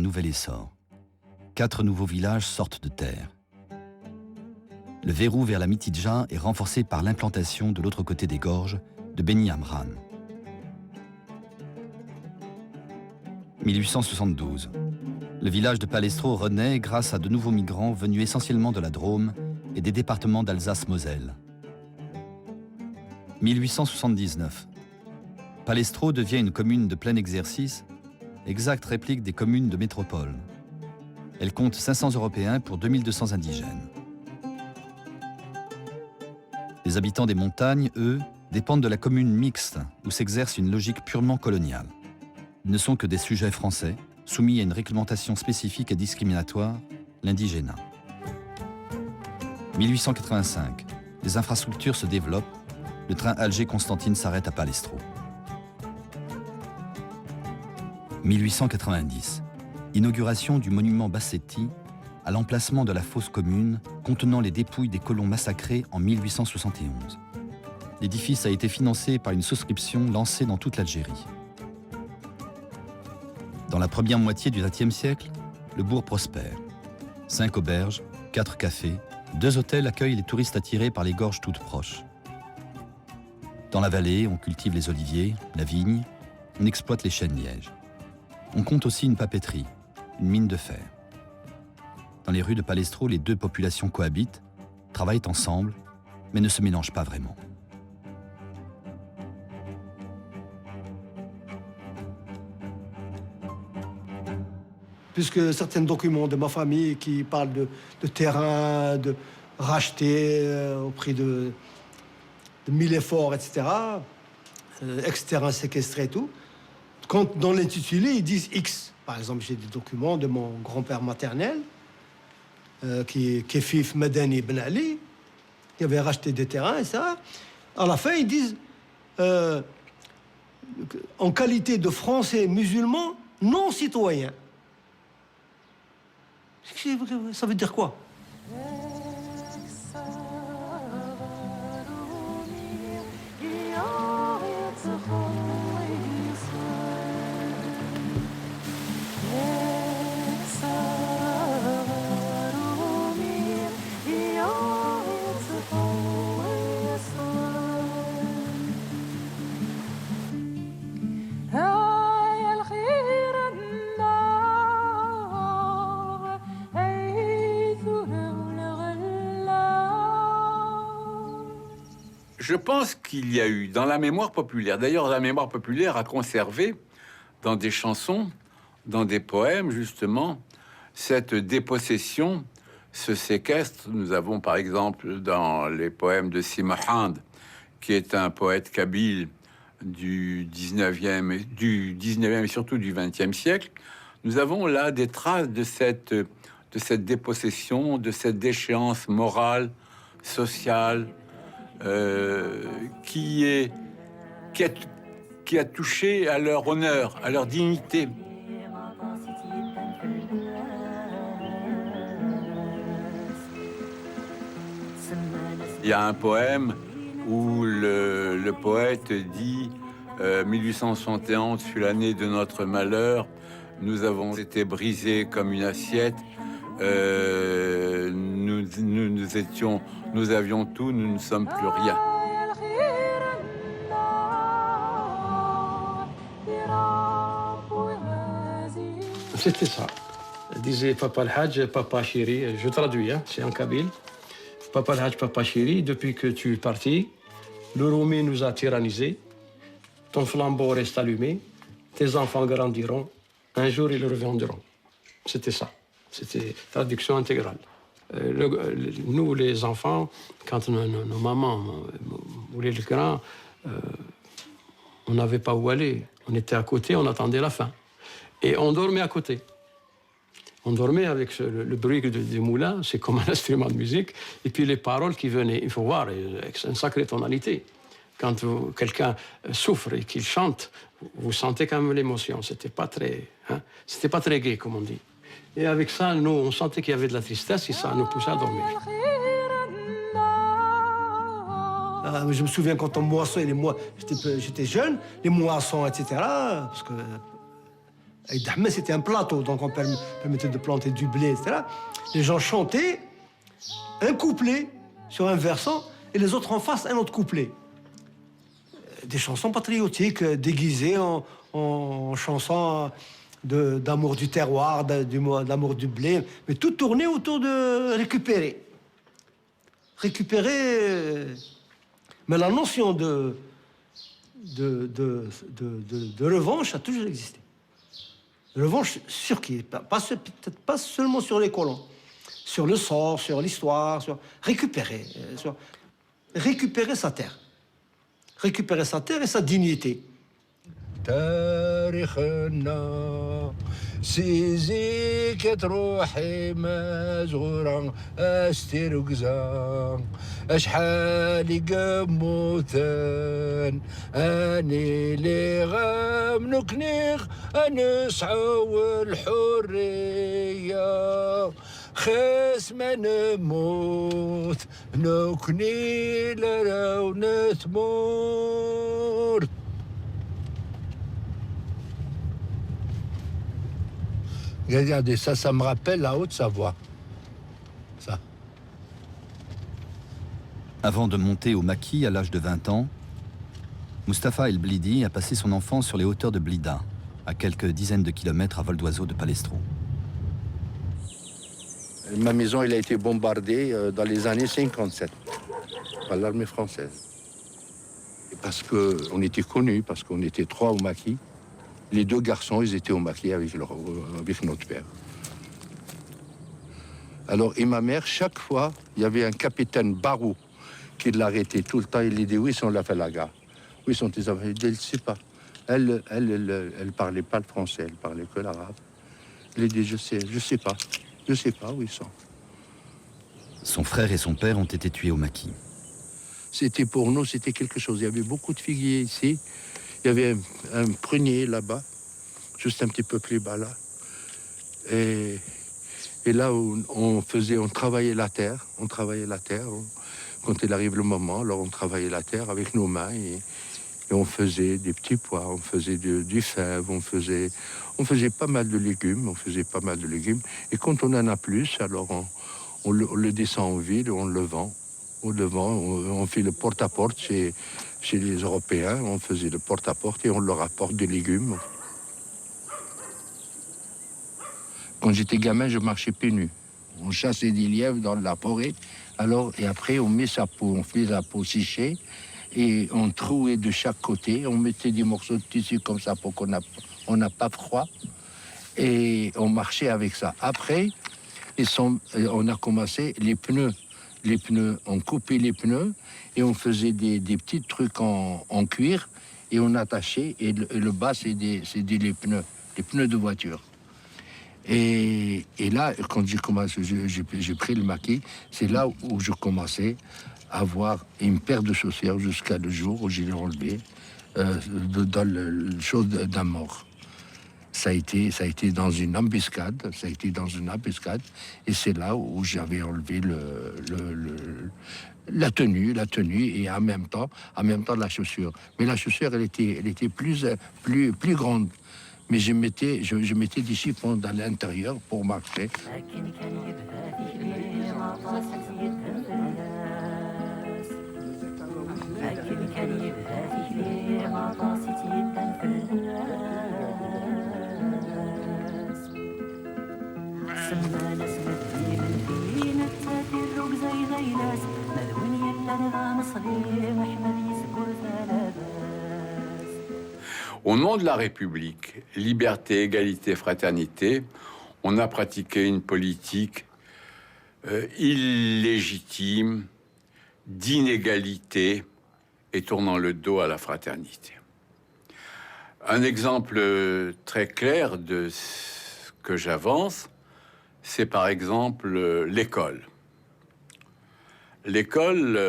nouvel essor. 4 nouveaux villages sortent de terre. Le verrou vers la Mitidja est renforcé par l'implantation de l'autre côté des gorges de Beni Amran. 1872. Le village de Palestro renaît grâce à de nouveaux migrants venus essentiellement de la Drôme et des départements d'Alsace-Moselle. 1879. Palestro devient une commune de plein exercice, exacte réplique des communes de métropole. Elle compte 500 Européens pour 2200 indigènes. Les habitants des montagnes, eux, dépendent de la commune mixte où s'exerce une logique purement coloniale. Ils ne sont que des sujets français, soumis à une réglementation spécifique et discriminatoire, l'indigénat. 1885. Les infrastructures se développent. Le train Alger-Constantine s'arrête à Palestro. 1890. Inauguration du monument Bassetti à l'emplacement de la fosse commune contenant les dépouilles des colons massacrés en 1871. L'édifice a été financé par une souscription lancée dans toute l'Algérie. Dans la première moitié du XXe siècle, le bourg prospère. 5 auberges, 4 cafés, 2 hôtels accueillent les touristes attirés par les gorges toutes proches. Dans la vallée, on cultive les oliviers, la vigne, on exploite les chênes-lièges. On compte aussi une papeterie, une mine de fer. Dans les rues de Palestro, les 2 populations cohabitent, travaillent ensemble, mais ne se mélangent pas vraiment. Puisque certains documents de ma famille qui parlent de terrain, de racheter au prix de 1000 efforts, etc., ex-terrain séquestré et tout, quand dans l'intitulé, ils disent X. Par exemple, j'ai des documents de mon grand-père maternel, qui est Kefif Medani Ben Ali, qui avait racheté des terrains et ça. À la fin, ils disent en qualité de Français musulmans non citoyens. Ça veut dire quoi? Je pense qu'il y a eu dans la mémoire populaire, d'ailleurs la mémoire populaire a conservé dans des chansons, dans des poèmes justement, cette dépossession, ce séquestre. Nous avons par exemple dans les poèmes de Simahand, qui est un poète kabyle du 19e et surtout du 20e siècle, nous avons là des traces de cette dépossession, de cette déchéance morale, sociale, qui a touché à leur honneur, à leur dignité. Il y a un poème où le poète dit 1871 fut l'année de notre malheur, nous avons été brisés comme une assiette, nous avions tout, nous ne sommes plus rien. C'était ça. Elle disait Papa El Hadj, Papa Chéri. Je traduis, hein, c'est en kabyle. Papa El Hadj, Papa Chéri, depuis que tu es parti, le Roumi nous a tyrannisés. Ton flambeau reste allumé. Tes enfants grandiront. Un jour, ils reviendront. C'était ça. C'était traduction intégrale. Nous, les enfants, quand nos mamans voulaient le grand, on n'avait pas où aller. On était à côté, on attendait la fin. Et on dormait à côté. On dormait avec le bruit du moulin, c'est comme un instrument de musique. Et puis les paroles qui venaient, il faut voir, c'est une sacrée tonalité. Quand quelqu'un souffre et qu'il chante, vous sentez quand même l'émotion. C'était pas très gai, comme on dit. Et avec ça, nous, on sentait qu'il y avait de la tristesse et ça nous poussait à dormir. Je me souviens quand on moissonnait, j'étais jeune, les moissons, etc. Parce que Et Dahmed, c'était un plateau, donc on permettait de planter du blé, etc. Les gens chantaient un couplet sur un versant et les autres en face un autre couplet. Des chansons patriotiques déguisées en chansons d'amour du terroir, d'amour du blé, mais tout tourné autour de récupérer. Récupérer, mais la notion de revanche a toujours existé. Revanche sur qui? Peut-être pas seulement sur les colons, sur le sort, sur l'histoire, sur récupérer sa terre. Récupérer sa terre et sa dignité. تاريخنا سيزي كتروحي مزغورة استرقزا أشحال قموثان أني لي غام نكنيغ أنسعو الحرية خاس ما نموت نكني لراو نتمور. Regardez, ça me rappelle la Haute-Savoie. Ça. Avant de monter au maquis à l'âge de 20 ans, Mustapha El Blidi a passé son enfance sur les hauteurs de Blida, à quelques dizaines de kilomètres à vol d'oiseau de Palestro. Ma maison, elle a été bombardée dans les années 57 par l'armée française. Et parce qu'on était connus, parce qu'on était 3 au maquis. Les 2 garçons, ils étaient au maquis avec notre père. Alors, et ma mère, chaque fois, il y avait un capitaine Barou qui l'arrêtait tout le temps. Il lui dit, oui, sont la Falaga. Oui, sont tes enfants. Il dit, je ne sais pas. Elle parlait pas le français, elle parlait que l'arabe. Il dit, je sais pas où ils sont. Son frère et son père ont été tués au maquis. C'était pour nous, c'était quelque chose. Il y avait beaucoup de figuiers ici. Il y avait un prunier là-bas, juste un petit peu plus bas là. Et là, on travaillait la terre. Quand il arrive le moment, alors on travaillait la terre avec nos mains et on faisait des petits pois, on faisait du fève, on faisait pas mal de légumes, Et quand on en a plus, alors on le descend en ville, on le vend. On fait le porte-à-porte chez les Européens, on faisait le porte-à-porte et on leur apporte des légumes. Quand j'étais gamin, je marchais pieds nus. On chassait des lièvres dans la forêt, et après on met sa peau, on fait la peau séchée et on trouait de chaque côté, on mettait des morceaux de tissu comme ça pour qu'on n'a pas froid et on marchait avec ça. Après, on a commencé les pneus, on coupait les pneus et on faisait des petits trucs en cuir et on attachait et le bas c'est les pneus de voiture. Et là, quand j'ai commencé, j'ai pris le maquis, c'est là où je commençais à avoir une paire de chaussures jusqu'à le jour où je l'ai enlevé dans le chose d'un mort. Ça a été dans une embuscade, et c'est là où j'avais enlevé la tenue et en même temps la chaussure. Mais la chaussure, elle était plus grande. Mais je mettais des chiffons dans l'intérieur pour marcher. Au nom de la République, liberté, égalité, fraternité, on a pratiqué une politique illégitime, d'inégalité et tournant le dos à la fraternité. Un exemple très clair de ce que j'avance, c'est par exemple l'école. L'école,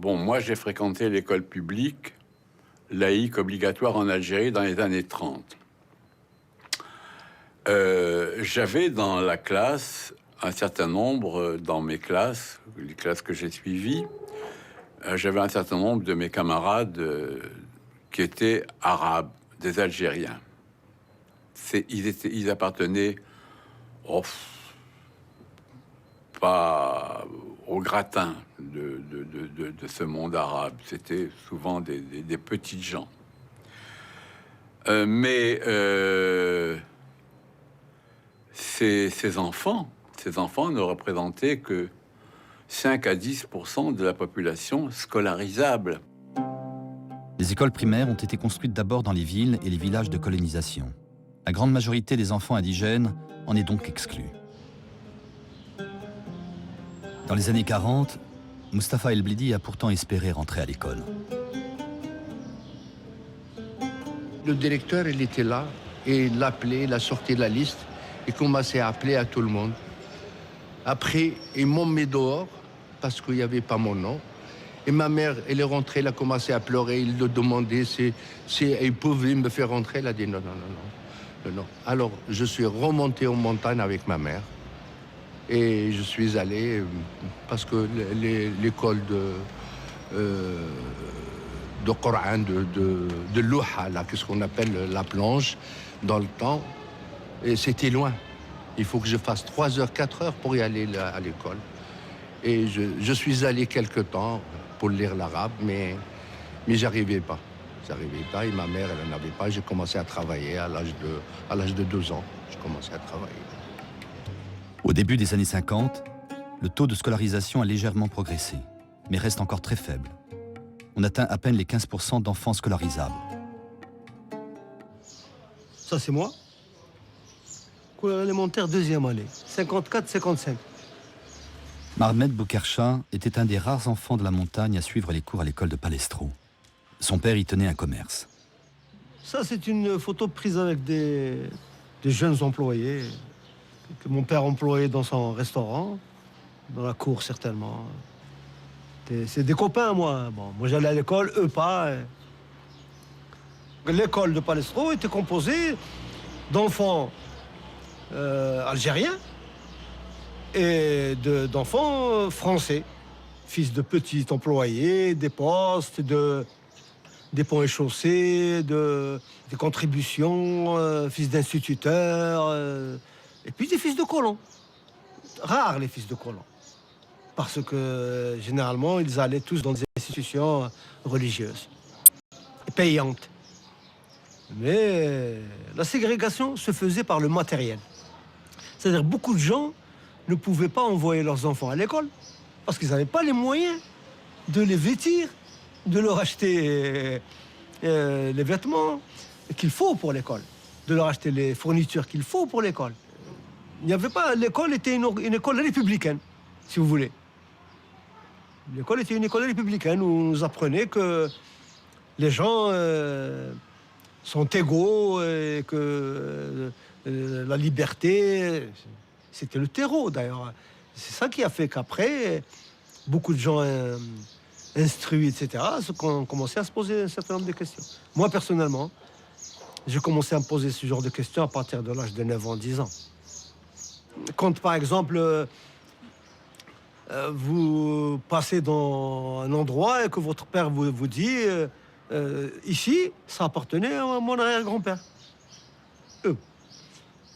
moi j'ai fréquenté l'école publique laïque obligatoire en Algérie dans les années 30. J'avais dans la classe un certain nombre, dans mes classes, les classes que j'ai suivies, j'avais un certain nombre de mes camarades qui étaient arabes, des Algériens. Ils appartenaient pas au gratin de ce monde arabe. C'était souvent des petites gens. Mais ces enfants ne représentaient que 5 à 10% de la population scolarisable. Les écoles primaires ont été construites d'abord dans les villes et les villages de colonisation. La grande majorité des enfants indigènes en est donc exclue. Dans les années 40, Mustapha El Blidi a pourtant espéré rentrer à l'école. Le directeur, il était là, et il l'appelait, il a sorti la liste, et commençait à appeler à tout le monde. Après, ils m'ont mis dehors, parce qu'il n'y avait pas mon nom. Et ma mère, elle est rentrée, elle a commencé à pleurer, il lui demandait si elle pouvait me faire rentrer. Elle a dit non, non, non, non, non. Alors, je suis remonté aux montagnes avec ma mère. Et je suis allé, parce que l'école de Coran, de Louha, là, qu'est-ce qu'on appelle la planche, dans le temps, et c'était loin. Il faut que je fasse 3 heures, 4 heures pour y aller à l'école. Et je suis allé quelque temps pour lire l'arabe, mais j'arrivais pas. J'arrivais pas, et ma mère, elle n'en avait pas. J'ai commencé à travailler à l'âge de 2 ans. J'ai commencé à travailler. Au début des années 50, le taux de scolarisation a légèrement progressé, mais reste encore très faible. On atteint à peine les 15% d'enfants scolarisables. Ça, c'est moi. École élémentaire, 2e année. 54-55. Mahmed Boukercha était un des rares enfants de la montagne à suivre les cours à l'école de Palestro. Son père y tenait un commerce. Ça, c'est une photo prise avec des jeunes employés que mon père employait dans son restaurant, dans la cour certainement. C'est des copains, moi. Bon, moi, j'allais à l'école, eux pas. L'école de Palestro était composée d'enfants algériens et d'enfants français, fils de petits employés, des postes, des ponts et chaussées, des contributions, fils d'instituteurs, et puis des fils de colons. Rares les fils de colons. Parce que généralement, ils allaient tous dans des institutions religieuses, payantes. Mais la ségrégation se faisait par le matériel. C'est-à-dire beaucoup de gens ne pouvaient pas envoyer leurs enfants à l'école parce qu'ils n'avaient pas les moyens de les vêtir, de leur acheter les vêtements qu'il faut pour l'école, de leur acheter les fournitures qu'il faut pour l'école. Il n'y avait pas... L'école était une école républicaine, si vous voulez. L'école était une école républicaine où on nous apprenait que les gens sont égaux et que la liberté, c'était le terreau d'ailleurs. C'est ça qui a fait qu'après, beaucoup de gens instruits, etc., ont commencé à se poser un certain nombre de questions. Moi, personnellement, j'ai commencé à me poser ce genre de questions à partir de l'âge de 9 ans, 10 ans. Quand, par exemple, vous passez dans un endroit et que votre père vous dit ici, ça appartenait à mon arrière-grand-père.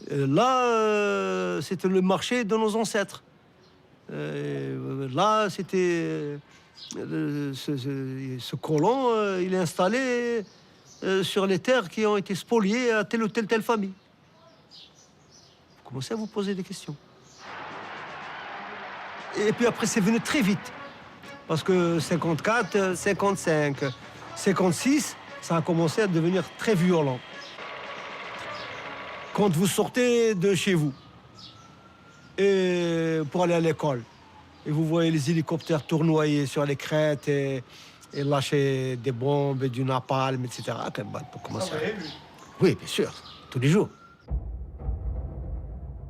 Là, c'était le marché de nos ancêtres. Là, c'était... ce colon, il est installé sur les terres qui ont été spoliées à telle ou telle famille. Vous commencez à vous poser des questions. Et puis après, c'est venu très vite. Parce que 54, 55, 56, ça a commencé à devenir très violent. Quand vous sortez de chez vous et pour aller à l'école, et vous voyez les hélicoptères tournoyer sur les crêtes et lâcher des bombes, du napalm, etc. Pour commencer. Oui, bien sûr, tous les jours.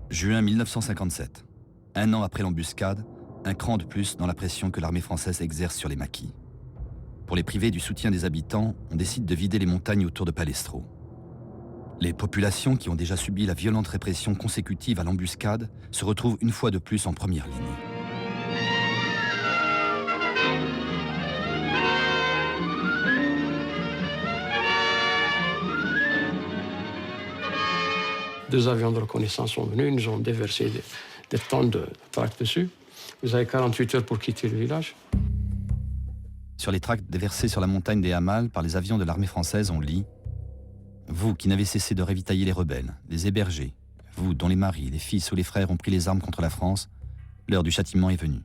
Juin 1957. Un an après l'embuscade, un cran de plus dans la pression que l'armée française exerce sur les maquis. Pour les priver du soutien des habitants, on décide de vider les montagnes autour de Palestro. Les populations qui ont déjà subi la violente répression consécutive à l'embuscade se retrouvent une fois de plus en première ligne. 2 avions de reconnaissance sont venus, ils nous ont déversé des tonnes de tracts dessus. Vous avez 48 heures pour quitter le village. Sur les tracts déversés sur la montagne des Hamals par les avions de l'armée française, on lit « Vous qui n'avez cessé de ravitailler les rebelles, les héberger, vous dont les maris, les fils ou les frères ont pris les armes contre la France, l'heure du châtiment est venue. »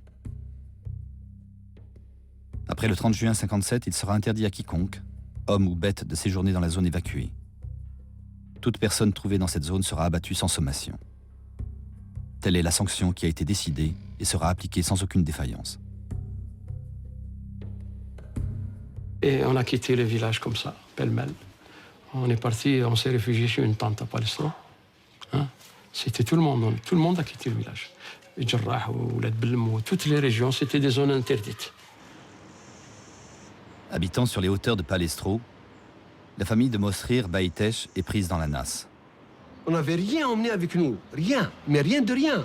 Après le 30 juin 57, il sera interdit à quiconque, homme ou bête, de séjourner dans la zone évacuée. Toute personne trouvée dans cette zone sera abattue sans sommation. Telle est la sanction qui a été décidée et sera appliquée sans aucune défaillance. Et on a quitté le village comme ça, pêle-mêle. On est parti, on s'est réfugié chez une tante à Palestro. Hein? C'était tout le monde a quitté le village. Djerrah, Oulad Belm, toutes les régions, c'était des zones interdites. Habitant sur les hauteurs de Palestro, la famille de Mosrir Baïtesh est prise dans la nasse. On n'avait rien emmené avec nous, rien, mais rien de rien.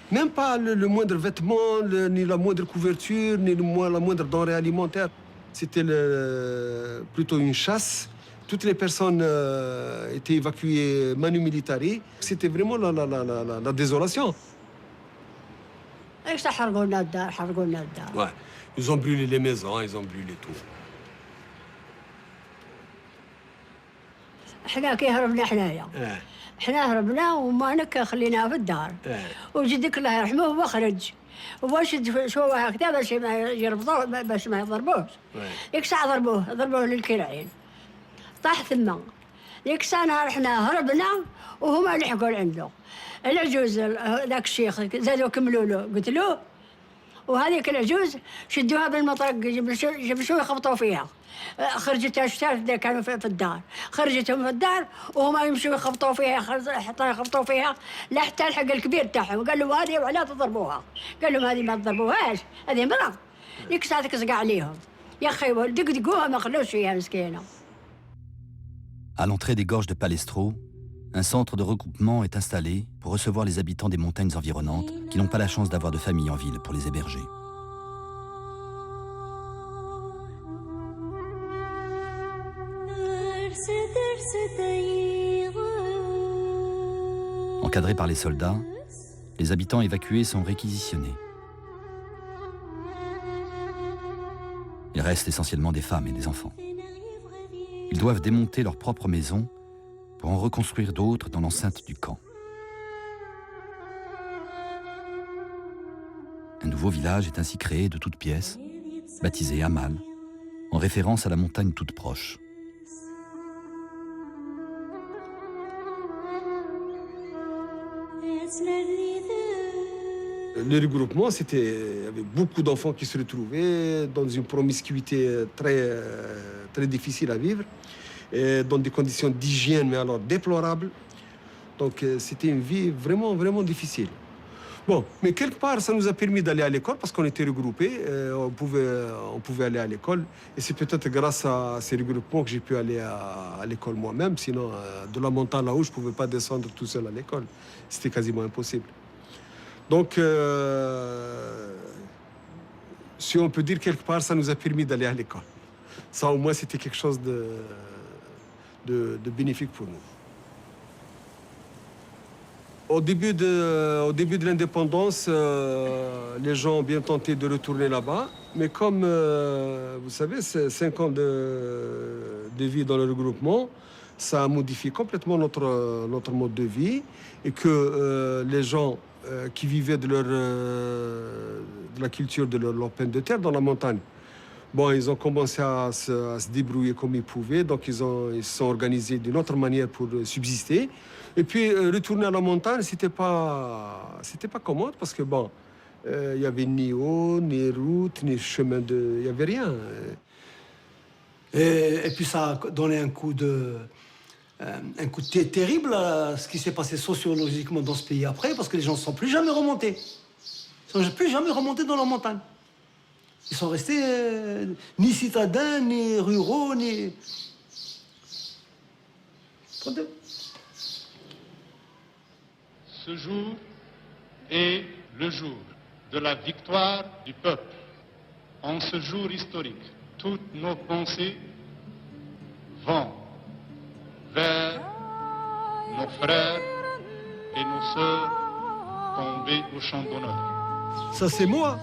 Même pas le moindre vêtement, ni la moindre couverture, ni la moindre denrée alimentaire. C'était plutôt une chasse. Toutes les personnes étaient évacuées manu militari. C'était vraiment la désolation. Ouais. Ils ont brûlé les maisons, ils ont brûlé tout. احنا كي هربنا حنايا احنا هربنا وما هناك خليناها في الدار وجدك الله يرحمه هو خرج واش شو هكذا باش ما يربطوه باش ما يضربوش ديك الساعه ضربوه للكراعين طاح ثما ديك الساعه نهار حنا هربنا وهما لحقوا عنده العجوز ذاك الشيخ زادوا كملوا له قتلوه وهذيك العجوز شدوها بالمطرق جبشوا يخبطوا فيها خرجتها الثالث كانوا في الدار خرجتهم في الدار وهما يمشوا يخبطوا فيها حتى يخبطوا فيها لحتى الحق الكبير تاعهم قال لهم هذه وعلاه تضربوها قال لهم هذه ما تضربوهاش هذه مرة ديك الساعة تكزق عليهم يا اخي دقدقوها ما خلوش فيها مسكينة. À l'entrée des gorges de Palestro, un centre de regroupement est installé pour recevoir les habitants des montagnes environnantes qui n'ont pas la chance d'avoir de famille en ville pour les héberger. Encadrés par les soldats, les habitants évacués sont réquisitionnés. Il reste essentiellement des femmes et des enfants. Ils doivent démonter leurs propres maisons pour en reconstruire d'autres dans l'enceinte du camp. Un nouveau village est ainsi créé de toutes pièces, baptisé Hamal, en référence à la montagne toute proche. Le regroupement, il y avait beaucoup d'enfants qui se retrouvaient dans une promiscuité très difficile à vivre, et dans des conditions d'hygiène, mais alors déplorables. Donc c'était une vie vraiment, vraiment difficile. Bon, mais quelque part, ça nous a permis d'aller à l'école parce qu'on était regroupés, on pouvait aller à l'école. Et c'est peut-être grâce à ces regroupements que j'ai pu aller à l'école moi-même. Sinon, de la montagne là-haut, je ne pouvais pas descendre tout seul à l'école. C'était quasiment impossible. Donc, si on peut dire quelque part, ça nous a permis d'aller à l'école. Ça, au moins, c'était quelque chose de bénéfique pour nous. Au début de l'indépendance, les gens ont bien tenté de retourner là-bas. Mais comme, vous savez, c'est 5 ans de vie dans le regroupement, ça a modifié complètement notre mode de vie. Et que les gens qui vivaient de la culture de leur peine de terre dans la montagne, bon, ils ont commencé à se débrouiller comme ils pouvaient. Donc, ils se sont organisés d'une autre manière pour subsister. Et puis, retourner à la montagne, c'était pas commode parce que, bon, il n'y avait ni eau, ni route, ni chemin il n'y avait rien. Et puis, ça a donné un coup terrible à ce qui s'est passé sociologiquement dans ce pays après, parce que les gens ne sont plus jamais remontés. Ils ne sont plus jamais remontés dans la montagne. Ils sont restés ni citadins, ni ruraux, ni... Ce jour est le jour de la victoire du peuple. En ce jour historique, toutes nos pensées vont vers nos frères sœurs tombées au champ d'honneur. Ça, c'est moi.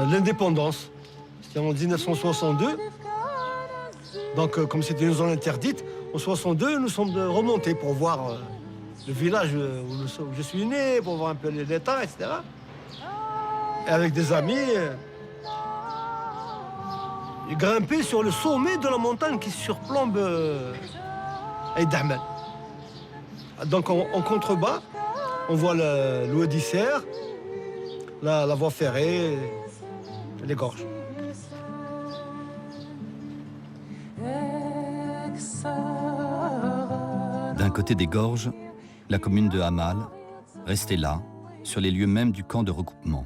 L'indépendance. C'était en 1962. Donc, comme c'était une zone interdite, en 62, nous sommes remontés pour voir le village où je suis né, pour voir un peu l'état, etc. Et avec des amis, j'ai grimpé sur le sommet de la montagne qui surplombe Aïd Ahmed. Donc, en contrebas, on voit le Wadi Ser, la voie ferrée, les gorges. D'un côté des gorges, la commune de Hamal, restée là, sur les lieux mêmes du camp de recoupement.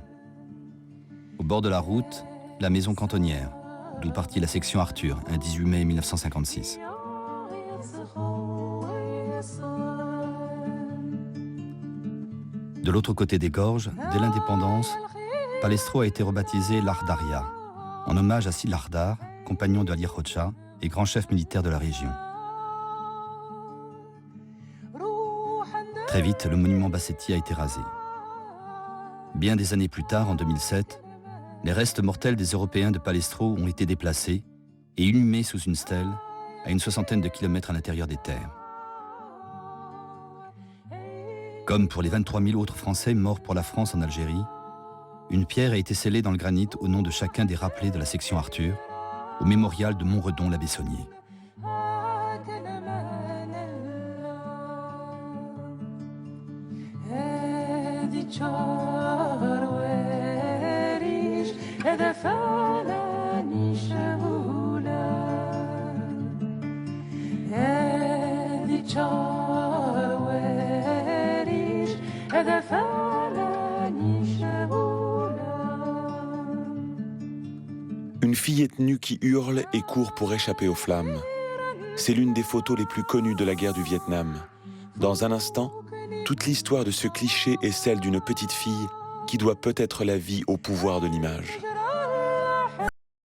Au bord de la route, la maison cantonnière, d'où partit la section Arthur, un 18 mai 1956. De l'autre côté des gorges, dès l'indépendance, Palestro a été rebaptisé Lahdaria, en hommage à Sil Lahdar, compagnon de Ali Khoja et grand chef militaire de la région. Très vite, le monument Bassetti a été rasé. Bien des années plus tard, en 2007, les restes mortels des Européens de Palestro ont été déplacés et inhumés sous une stèle à une 60aine de kilomètres à l'intérieur des terres. Comme pour les 23 000 autres Français morts pour la France en Algérie, une pierre a été scellée dans le granit au nom de chacun des rappelés de la section Arthur, au mémorial de Montredon-l'Abbessonnier. Une fillette nue qui hurle et court pour échapper aux flammes. C'est l'une des photos les plus connues de la guerre du Vietnam. Dans un instant, toute l'histoire de ce cliché est celle d'une petite fille qui doit peut-être la vie au pouvoir de l'image.